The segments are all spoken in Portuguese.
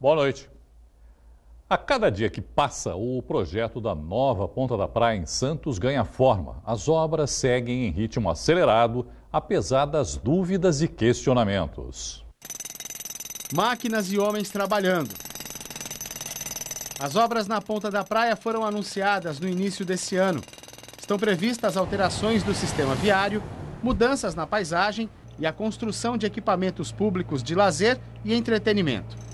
Boa noite. A cada dia que passa, o projeto da nova Ponta da Praia em Santos ganha forma. As obras seguem em ritmo acelerado, apesar das dúvidas e questionamentos. Máquinas e homens trabalhando. As obras na Ponta da Praia foram anunciadas no início desse ano. Estão previstas alterações do sistema viário, mudanças na paisagem e a construção de equipamentos públicos de lazer e entretenimento.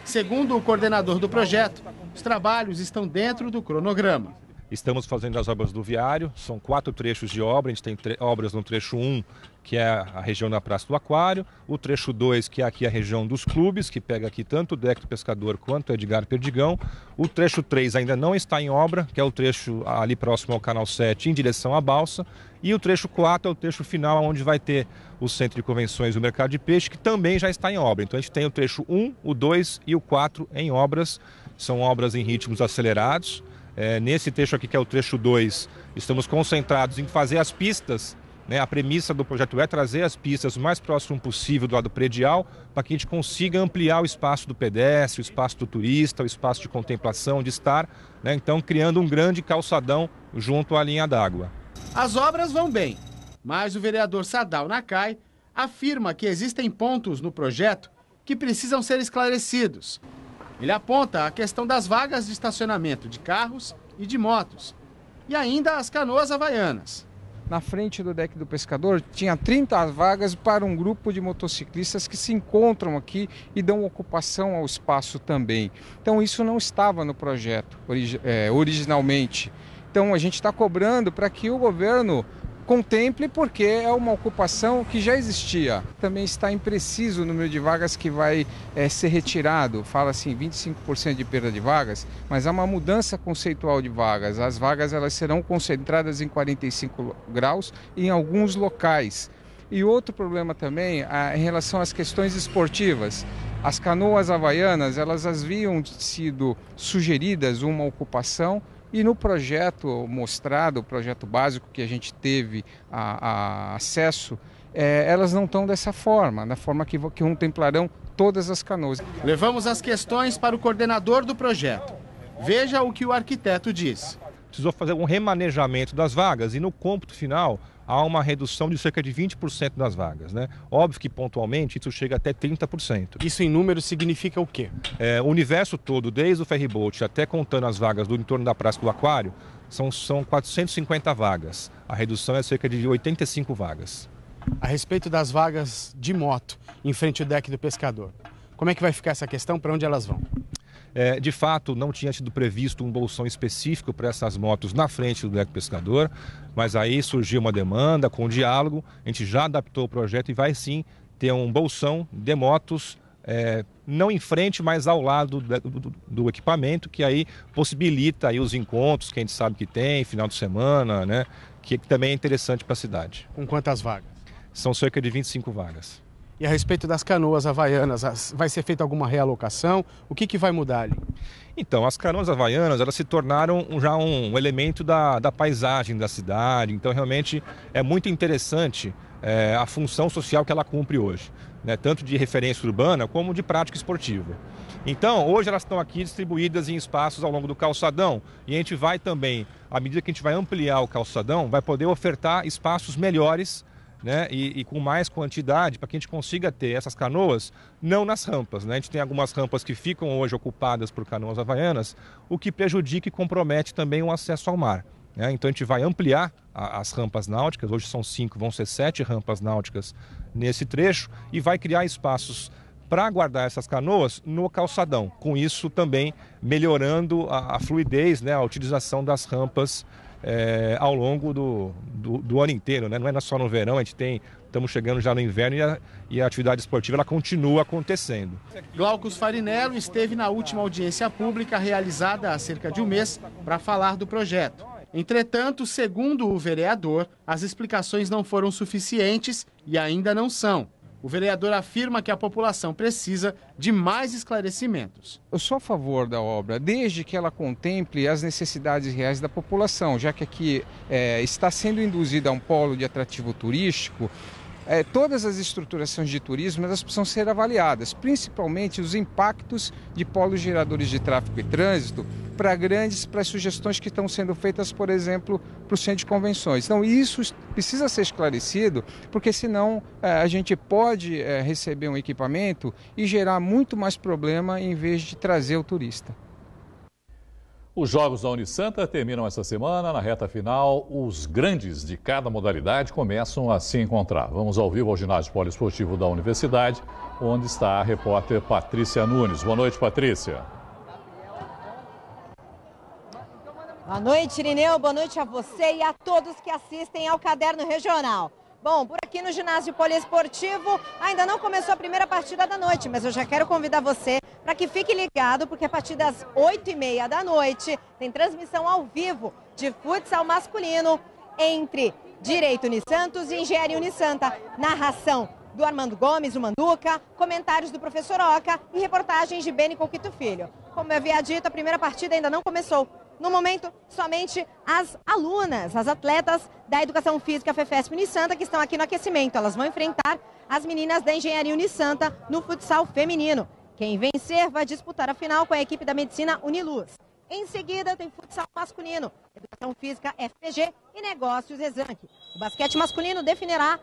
Segundo o coordenador do projeto, os trabalhos estão dentro do cronograma. Estamos fazendo as obras do viário, são 4 trechos de obra, a gente tem obras no trecho 1, que é a região da Praça do Aquário, o trecho 2, que é aqui a região dos clubes, que pega aqui tanto o Deck do Pescador quanto o Edgar Perdigão, o trecho 3 ainda não está em obra, que é o trecho ali próximo ao Canal 7, em direção à Balsa, e o trecho 4 é o trecho final, onde vai ter o Centro de Convenções e o Mercado de Peixe, que também já está em obra. Então a gente tem o trecho 1, o 2 e o 4 em obras, são obras em ritmos acelerados. Nesse trecho aqui, que é o trecho 2, estamos concentrados em fazer as pistas, né? A premissa do projeto é trazer as pistas o mais próximo possível do lado predial, para que a gente consiga ampliar o espaço do pedestre, o espaço do turista, o espaço de contemplação, de estar, né? Então criando um grande calçadão junto à linha d'água. As obras vão bem, mas o vereador Sadal Nakai afirma que existem pontos no projeto que precisam ser esclarecidos. Ele aponta a questão das vagas de estacionamento de carros e de motos, e ainda as canoas havaianas. Na frente do Deck do Pescador tinha 30 vagas para um grupo de motociclistas que se encontram aqui e dão ocupação ao espaço também. Então isso não estava no projeto originalmente. Então a gente está cobrando para que o governo contemple, porque é uma ocupação que já existia. Também está impreciso o número de vagas que vai ser retirado. Fala assim, 25% de perda de vagas, mas há uma mudança conceitual de vagas. As vagas elas serão concentradas em 45 graus em alguns locais. E outro problema também em relação às questões esportivas. As canoas havaianas, elas haviam sido sugeridas uma ocupação, e no projeto mostrado, o projeto básico que a gente teve acesso, elas não estão dessa forma, na forma que contemplarão todas as canoas. Levamos as questões para o coordenador do projeto. Veja o que o arquiteto diz. Precisou fazer um remanejamento das vagas e no cômputo final há uma redução de cerca de 20% das vagas, né? Óbvio que pontualmente isso chega até 30%. Isso em números significa o quê? O universo todo, desde o ferryboat até contando as vagas do entorno da Praça do Aquário, são 450 vagas. A redução é cerca de 85 vagas. A respeito das vagas de moto em frente ao Deck do Pescador, como é que vai ficar essa questão? Para onde elas vão? De fato, não tinha sido previsto um bolsão específico para essas motos na frente do Deck do Pescador, mas aí surgiu uma demanda com diálogo, a gente já adaptou o projeto e vai sim ter um bolsão de motos, não em frente, mas ao lado do equipamento, que aí possibilita aí os encontros que a gente sabe que tem, final de semana, né, que também é interessante para a cidade. Com quantas vagas? São cerca de 25 vagas. E a respeito das canoas havaianas, vai ser feita alguma realocação? O que vai mudar ali? Então, as canoas havaianas, elas se tornaram já um elemento da paisagem da cidade. Então, realmente, é muito interessante a função social que ela cumpre hoje, né? Tanto de referência urbana como de prática esportiva. Então, hoje elas estão aqui distribuídas em espaços ao longo do calçadão. E a gente vai também, à medida que a gente vai ampliar o calçadão, vai poder ofertar espaços melhores, né, e com mais quantidade, para que a gente consiga ter essas canoas não nas rampas, né? A gente tem algumas rampas que ficam hoje ocupadas por canoas havaianas, o que prejudica e compromete também o acesso ao mar, né? Então a gente vai ampliar as rampas náuticas, hoje são 5, vão ser 7 rampas náuticas nesse trecho, e vai criar espaços para guardar essas canoas no calçadão, com isso também melhorando a fluidez, né, a utilização das rampas ao longo do ano inteiro, né? Não é só no verão, estamos chegando já no inverno e a atividade esportiva ela continua acontecendo. Glaucus Farinello esteve na última audiência pública realizada há cerca de um mês para falar do projeto. Entretanto, segundo o vereador, as explicações não foram suficientes e ainda não são. O vereador afirma que a população precisa de mais esclarecimentos. Eu sou a favor da obra, desde que ela contemple as necessidades reais da população, já que aqui está sendo induzida a um polo de atrativo turístico todas as estruturações de turismo elas precisam ser avaliadas, principalmente os impactos de polos geradores de tráfego e trânsito para as sugestões que estão sendo feitas, por exemplo, para o centro de convenções. Então isso precisa ser esclarecido, porque senão a gente pode receber um equipamento e gerar muito mais problema em vez de trazer o turista. Os Jogos da Unisanta terminam essa semana. Na reta final, os grandes de cada modalidade começam a se encontrar. Vamos ao vivo ao ginásio poliesportivo da Universidade, onde está a repórter Patrícia Nunes. Boa noite, Patrícia. Boa noite, Irineu. Boa noite a você e a todos que assistem ao Caderno Regional. Bom, por aqui no ginásio poliesportivo ainda não começou a primeira partida da noite, mas eu já quero convidar você para que fique ligado, porque a partir das 8h30 da noite tem transmissão ao vivo de futsal masculino entre Direito Unisantos e Engenharia Unisanta. Narração do Armando Gomes, o Manduca, comentários do professor Oca e reportagens de Beni Coquito Filho. Como eu havia dito, a primeira partida ainda não começou. No momento, somente as alunas, as atletas da Educação Física FEFESP Unisanta que estão aqui no aquecimento. Elas vão enfrentar as meninas da Engenharia Unisanta no futsal feminino. Quem vencer vai disputar a final com a equipe da Medicina Uniluz. Em seguida, tem futsal masculino, Educação Física FPG e Negócios Exanc. O basquete masculino definirá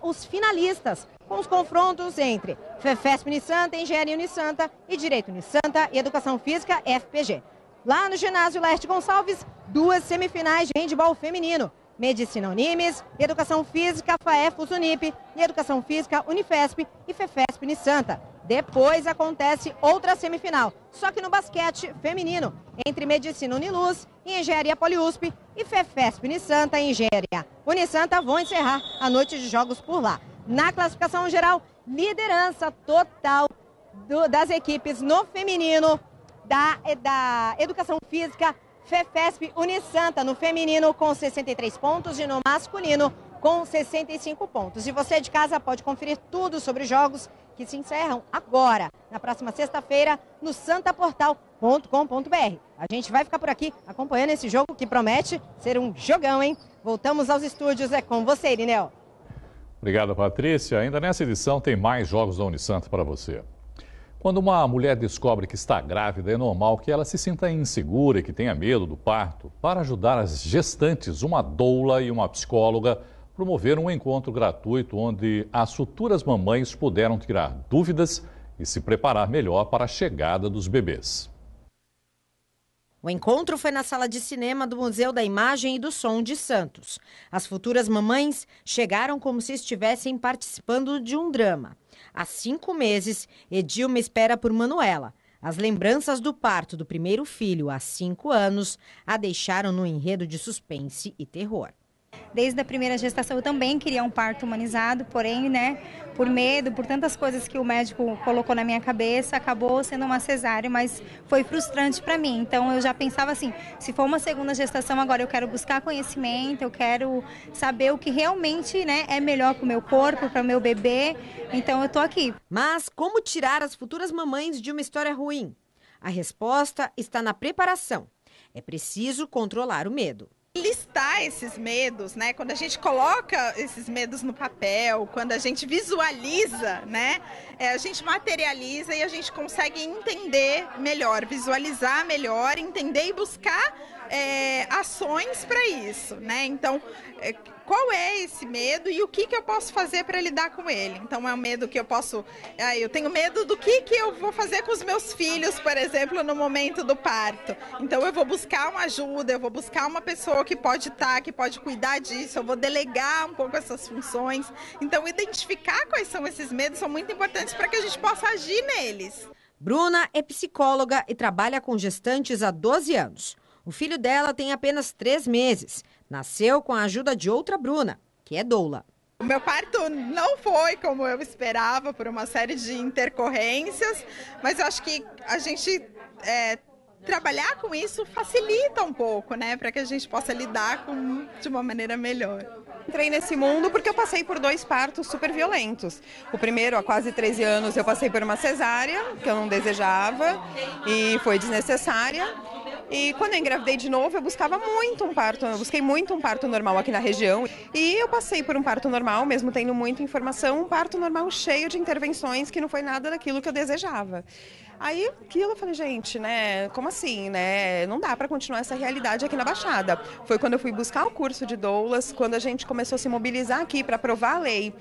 os finalistas, com os confrontos entre FEFESP Unisanta, Engenharia Unisanta e Direito Unisanta e Educação Física FPG. Lá no ginásio Laerte Gonçalves, 2 semifinais de handebol feminino. Medicina Unimes, Educação Física FAEFUS Unip e Educação Física Unifesp e FEFESP Unisanta. Depois acontece outra semifinal, só que no basquete feminino, entre Medicina Uniluz e Engenharia Poliusp e FEFESP Unisanta e Engenharia Unisanta vão encerrar a noite de jogos por lá. Na classificação geral, liderança total das equipes no feminino da Educação Física FEFESP Unisanta no feminino com 63 pontos e no masculino com 65 pontos. E você de casa pode conferir tudo sobre os jogos que se encerram agora, na próxima sexta-feira, no santaportal.com.br. A gente vai ficar por aqui acompanhando esse jogo que promete ser um jogão, hein? Voltamos aos estúdios, é com você, Irineu. Obrigado, Patrícia. Ainda nessa edição tem mais jogos da Unisanta para você. Quando uma mulher descobre que está grávida, é normal que ela se sinta insegura e que tenha medo do parto. Para ajudar as gestantes, uma doula e uma psicóloga promoveram um encontro gratuito onde as futuras mamães puderam tirar dúvidas e se preparar melhor para a chegada dos bebês. O encontro foi na sala de cinema do Museu da Imagem e do Som de Santos. As futuras mamães chegaram como se estivessem participando de um drama. Há 5 meses, Edilma espera por Manuela. As lembranças do parto do primeiro filho há 5 anos a deixaram no enredo de suspense e terror. Desde a primeira gestação eu também queria um parto humanizado, porém, por medo, por tantas coisas que o médico colocou na minha cabeça, acabou sendo uma cesárea, mas foi frustrante para mim. Então eu já pensava assim, se for uma segunda gestação agora eu quero buscar conhecimento, eu quero saber o que realmente é melhor para o meu corpo, para o meu bebê, então eu tô aqui. Mas como tirar as futuras mamães de uma história ruim? A resposta está na preparação. É preciso controlar o medo. Listar esses medos, quando a gente coloca esses medos no papel, quando a gente visualiza, a gente materializa e a gente consegue entender melhor, visualizar melhor, entender e buscar ações para isso, Então, qual é esse medo e o que eu posso fazer para lidar com ele? Então, é um medo que eu tenho medo do que eu vou fazer com os meus filhos, por exemplo, no momento do parto. Então, eu vou buscar uma ajuda, eu vou buscar uma pessoa que pode cuidar disso, eu vou delegar um pouco essas funções. Então, identificar quais são esses medos são muito importantes para que a gente possa agir neles. Bruna é psicóloga e trabalha com gestantes há 12 anos. O filho dela tem apenas 3 meses. Nasceu com a ajuda de outra Bruna, que é doula. O meu parto não foi como eu esperava, por uma série de intercorrências, mas eu acho que a gente trabalhar com isso facilita um pouco, para que a gente possa lidar de uma maneira melhor. Entrei nesse mundo porque eu passei por 2 partos super violentos. O primeiro, há quase 13 anos, eu passei por uma cesárea, que eu não desejava, e foi desnecessária. E quando eu engravidei de novo, eu busquei muito um parto normal aqui na região. E eu passei por um parto normal, mesmo tendo muita informação, um parto normal cheio de intervenções que não foi nada daquilo que eu desejava. Aí aquilo eu falei, gente, né, como assim, né, não dá para continuar essa realidade aqui na Baixada. Foi quando eu fui buscar o curso de doulas, quando a gente começou a se mobilizar aqui para aprovar a lei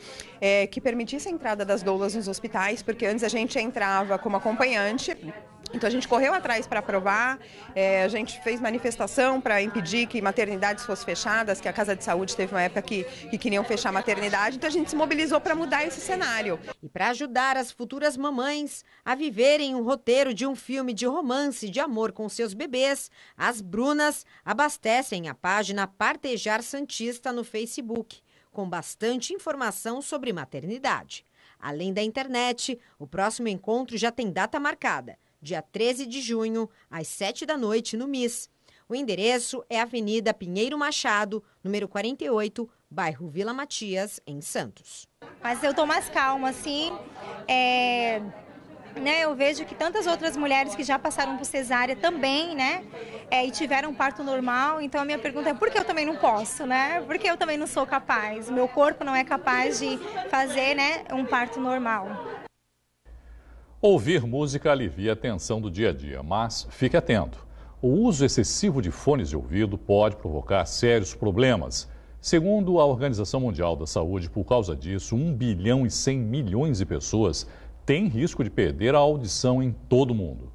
que permitisse a entrada das doulas nos hospitais, porque antes a gente entrava como acompanhante. Então a gente correu atrás para aprovar, a gente fez manifestação para impedir que maternidades fossem fechadas, que a Casa de Saúde teve uma época que queriam fechar a maternidade, então a gente se mobilizou para mudar esse cenário. E para ajudar as futuras mamães a viverem um roteiro de um filme de romance de amor com seus bebês, as Brunas abastecem a página Partejar Santista no Facebook, com bastante informação sobre maternidade. Além da internet, o próximo encontro já tem data marcada. Dia 13 de junho, às 19h, no MIS. O endereço é Avenida Pinheiro Machado, número 48, bairro Vila Matias, em Santos. Mas eu tô mais calma, assim, eu vejo que tantas outras mulheres que já passaram por cesárea também, né, e tiveram um parto normal, então a minha pergunta é por que eu também não posso, né? Por que eu também não sou capaz? O meu corpo não é capaz de fazer, né, um parto normal. Ouvir música alivia a tensão do dia a dia, mas fique atento. O uso excessivo de fones de ouvido pode provocar sérios problemas. Segundo a Organização Mundial da Saúde, por causa disso, 1 bilhão e 100 milhões de pessoas têm risco de perder a audição em todo o mundo.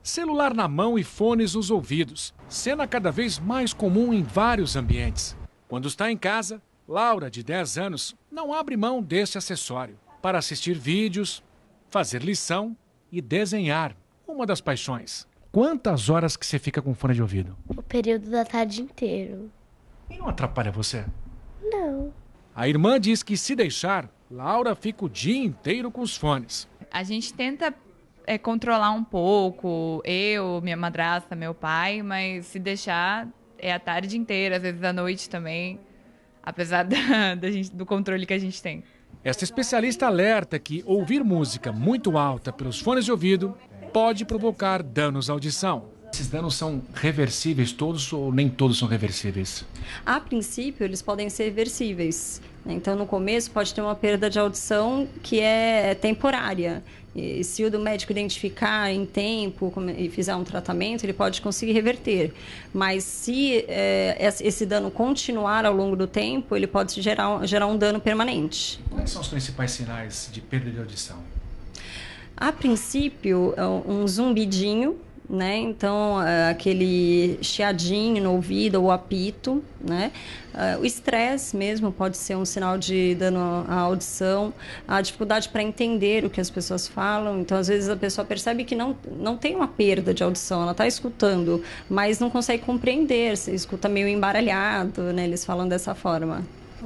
Celular na mão e fones nos ouvidos. Cena cada vez mais comum em vários ambientes. Quando está em casa, Laura, de 10 anos, não abre mão desse acessório para assistir vídeos, fazer lição e desenhar, uma das paixões. Quantas horas que você fica com fone de ouvido? O período da tarde inteiro. E não atrapalha você? Não. A irmã diz que se deixar, Laura fica o dia inteiro com os fones. A gente tenta controlar um pouco, eu, minha madrasta, meu pai, mas se deixar é a tarde inteira, às vezes à noite também, apesar do controle que a gente tem. Esta especialista alerta que ouvir música muito alta pelos fones de ouvido pode provocar danos à audição. Esses danos são reversíveis todos ou nem todos são reversíveis? A princípio, eles podem ser reversíveis. Então, no começo, pode ter uma perda de audição que é temporária. E se o médico identificar em tempo e fizer um tratamento, ele pode conseguir reverter. Mas se esse dano continuar ao longo do tempo, ele pode gerar um dano permanente. Quais são os principais sinais de perda de audição? A princípio, um zumbidinho, né? Então, aquele chiadinho no ouvido ou apito, né? O estresse mesmo pode ser um sinal de dano à audição, a dificuldade para entender o que as pessoas falam. Então, às vezes, a pessoa percebe que não tem uma perda de audição, ela está escutando, mas não consegue compreender, se escuta meio embaralhado, né? Eles falam dessa forma.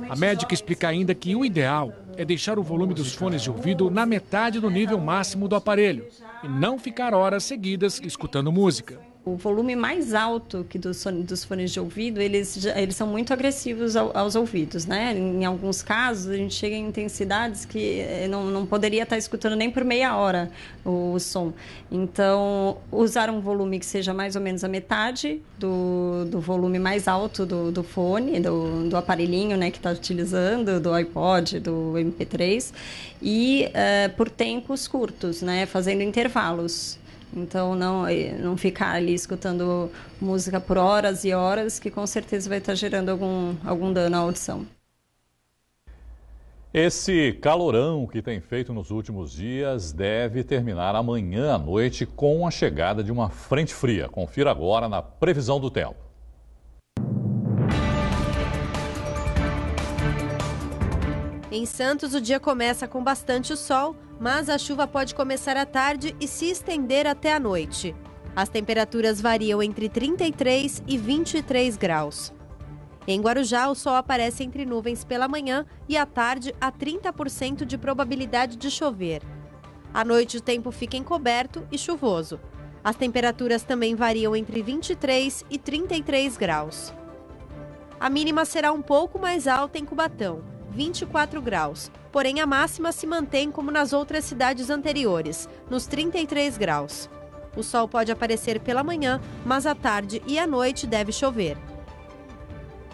A médica explica ainda que o ideal é deixar o volume dos fones de ouvido na metade do nível máximo do aparelho e não ficar horas seguidas escutando música. O volume mais alto que dos fones de ouvido, eles são muito agressivos aos ouvidos, né? Em alguns casos, a gente chega em intensidades que não poderia estar escutando nem por meia hora o som. Então, usar um volume que seja mais ou menos a metade do volume mais alto do fone, do aparelhinho, né, que está utilizando, do iPod, do MP3, e por tempos curtos, né, fazendo intervalos. Então, não ficar ali escutando música por horas e horas, que com certeza vai estar gerando algum dano à audição. Esse calorão que tem feito nos últimos dias deve terminar amanhã à noite com a chegada de uma frente fria. Confira agora na previsão do tempo. Em Santos, o dia começa com bastante sol, mas a chuva pode começar à tarde e se estender até a noite. As temperaturas variam entre 33 e 23 graus. Em Guarujá, o sol aparece entre nuvens pela manhã e à tarde há 30% de probabilidade de chover. À noite, o tempo fica encoberto e chuvoso. As temperaturas também variam entre 23 e 33 graus. A mínima será um pouco mais alta em Cubatão, 24 graus, porém a máxima se mantém como nas outras cidades anteriores, nos 33 graus. O sol pode aparecer pela manhã, mas à tarde e à noite deve chover.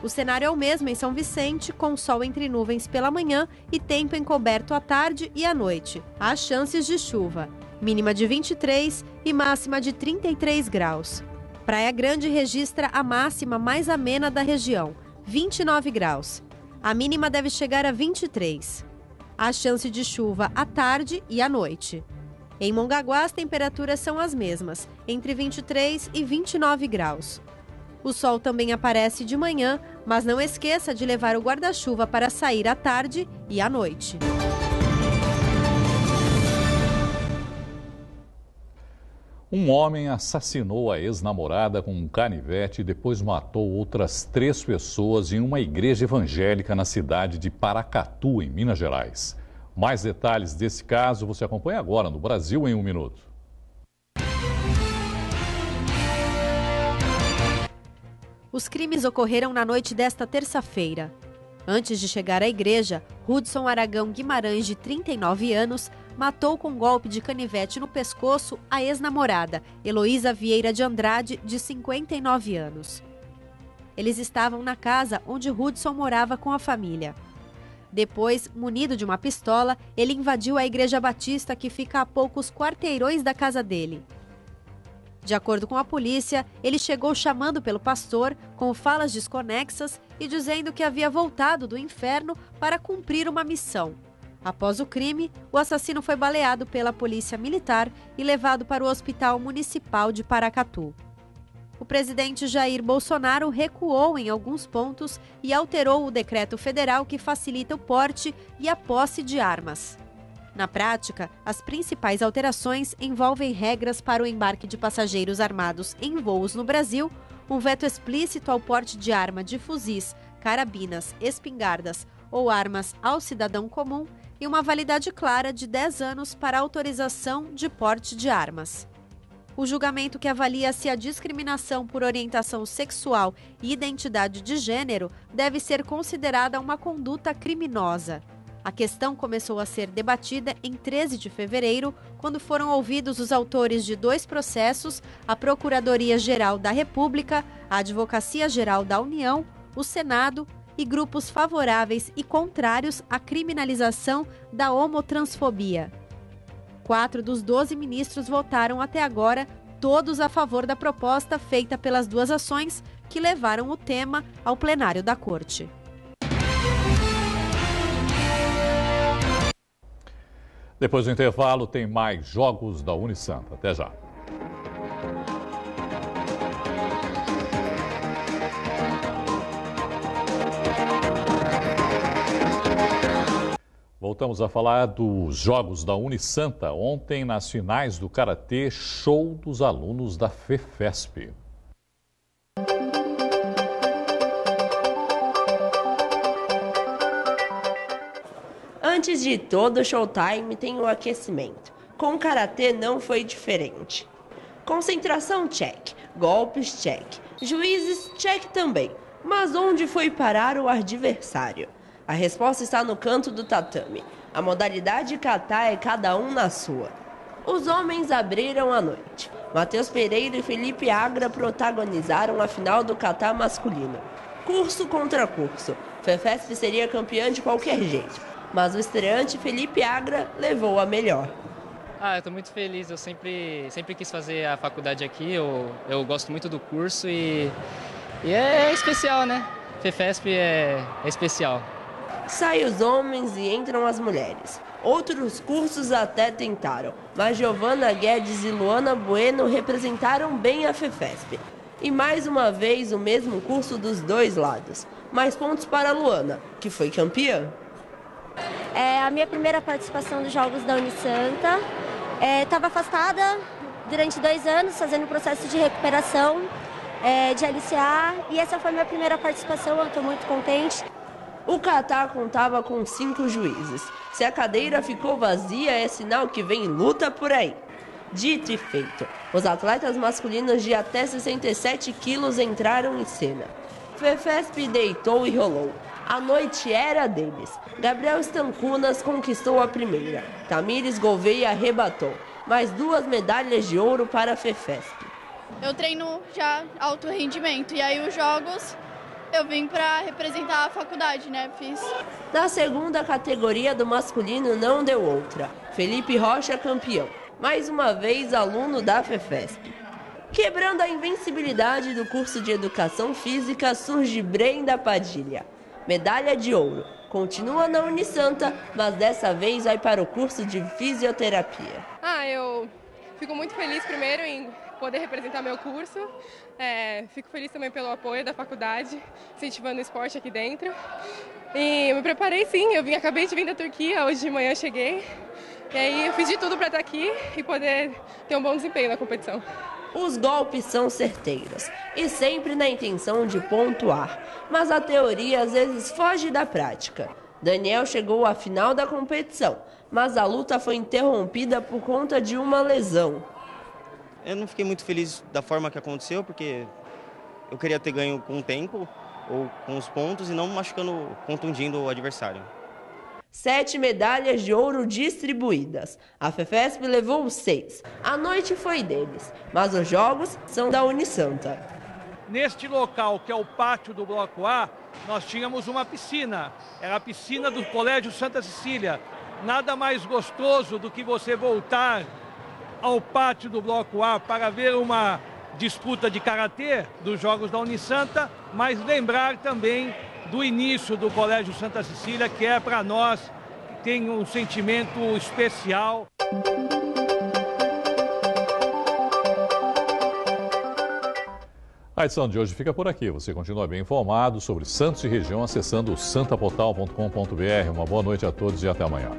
O cenário é o mesmo em São Vicente, com sol entre nuvens pela manhã e tempo encoberto à tarde e à noite. Há chances de chuva, mínima de 23 e máxima de 33 graus. Praia Grande registra a máxima mais amena da região, 29 graus. A mínima deve chegar a 23. Há chance de chuva à tarde e à noite. Em Mongaguá, as temperaturas são as mesmas, entre 23 e 29 graus. O sol também aparece de manhã, mas não esqueça de levar o guarda-chuva para sair à tarde e à noite. Um homem assassinou a ex-namorada com um canivete e depois matou outras 3 pessoas em uma igreja evangélica na cidade de Paracatu, em Minas Gerais. Mais detalhes desse caso você acompanha agora no Brasil em 1 Minuto. Os crimes ocorreram na noite desta terça-feira. Antes de chegar à igreja, Hudson Aragão Guimarães, de 39 anos, matou com um golpe de canivete no pescoço a ex-namorada, Heloísa Vieira de Andrade, de 59 anos. Eles estavam na casa onde Hudson morava com a família. Depois, munido de uma pistola, ele invadiu a Igreja Batista, que fica a poucos quarteirões da casa dele. De acordo com a polícia, ele chegou chamando pelo pastor, com falas desconexas e dizendo que havia voltado do inferno para cumprir uma missão. Após o crime, o assassino foi baleado pela polícia militar e levado para o Hospital Municipal de Paracatu. O presidente Jair Bolsonaro recuou em alguns pontos e alterou o decreto federal que facilita o porte e a posse de armas. Na prática, as principais alterações envolvem regras para o embarque de passageiros armados em voos no Brasil, um veto explícito ao porte de arma de fuzis, carabinas, espingardas ou armas ao cidadão comum e uma validade clara de 10 anos para autorização de porte de armas. O julgamento, que avalia se a discriminação por orientação sexual e identidade de gênero deve ser considerada uma conduta criminosa. A questão começou a ser debatida em 13 de fevereiro, quando foram ouvidos os autores de 2 processos, a Procuradoria-Geral da República, a Advocacia-Geral da União, o Senado e grupos favoráveis e contrários à criminalização da homotransfobia. 4 dos 12 ministros votaram até agora, todos a favor da proposta feita pelas 2 ações, que levaram o tema ao plenário da Corte. Depois do intervalo, tem mais Jogos da Unisanta. Até já. Voltamos a falar dos Jogos da Unisanta. Ontem, nas finais do Karatê, show dos alunos da FEFESP. Antes de todo o showtime tem o aquecimento. Com o karatê não foi diferente. Concentração check, golpes check, juízes check também. Mas onde foi parar o adversário? A resposta está no canto do tatame. A modalidade kata é cada um na sua. Os homens abriram a noite. Matheus Pereira e Felipe Agra protagonizaram a final do kata masculino. Curso contra curso. FEFESP seria campeã de qualquer jeito. Mas o estreante Felipe Agra levou a melhor. Eu estou muito feliz, eu sempre quis fazer a faculdade aqui, eu gosto muito do curso e é especial, né? FEFESP é especial. Saem os homens e entram as mulheres. Outros cursos até tentaram, mas Giovana Guedes e Luana Bueno representaram bem a FEFESP. E mais uma vez o mesmo curso dos 2 lados. Mais pontos para a Luana, que foi campeã. É a minha primeira participação dos Jogos da Unisanta. Estava afastada durante 2 anos, fazendo um processo de recuperação de LCA. E essa foi a minha primeira participação, eu estou muito contente. O kata contava com 5 juízes. Se a cadeira ficou vazia, é sinal que vem luta por aí. Dito e feito, os atletas masculinos de até 67 quilos entraram em cena. FEFESP deitou e rolou. A noite era deles. Gabriel Stancunas conquistou a primeira. Tamires Gouveia arrebatou. mais 2 medalhas de ouro para a FEFESP. Eu treino já alto rendimento e aí os jogos eu vim para representar a faculdade, né? Fiz. Na segunda categoria do masculino não deu outra. Felipe Rocha campeão, mais uma vez aluno da FEFESP. Quebrando a invencibilidade do curso de Educação Física surge Brenda Padilha. Medalha de ouro. Continua na Unisanta, mas dessa vez vai para o curso de Fisioterapia. Eu fico muito feliz primeiro em poder representar meu curso. Fico feliz também pelo apoio da faculdade, incentivando o esporte aqui dentro. E me preparei sim, acabei de vir da Turquia, hoje de manhã cheguei. E aí eu fiz de tudo para estar aqui e poder ter um bom desempenho na competição. Os golpes são certeiros e sempre na intenção de pontuar, mas a teoria às vezes foge da prática. Daniel chegou à final da competição, mas a luta foi interrompida por conta de uma lesão. Eu não fiquei muito feliz da forma que aconteceu, porque eu queria ter ganho com o tempo ou com os pontos e não machucando, contundindo o adversário. 7 medalhas de ouro distribuídas. A FEFESP levou 6. A noite foi deles, mas os jogos são da Unisanta. Neste local, que é o pátio do Bloco A, nós tínhamos uma piscina. Era a piscina do Colégio Santa Cecília. Nada mais gostoso do que você voltar ao pátio do Bloco A para ver uma disputa de karatê dos Jogos da Unisanta, mas lembrar também do início do Colégio Santa Cecília, que é para nós, tem um sentimento especial. A edição de hoje fica por aqui. Você continua bem informado sobre Santos e região acessando o santaportal.com.br. Uma boa noite a todos e até amanhã.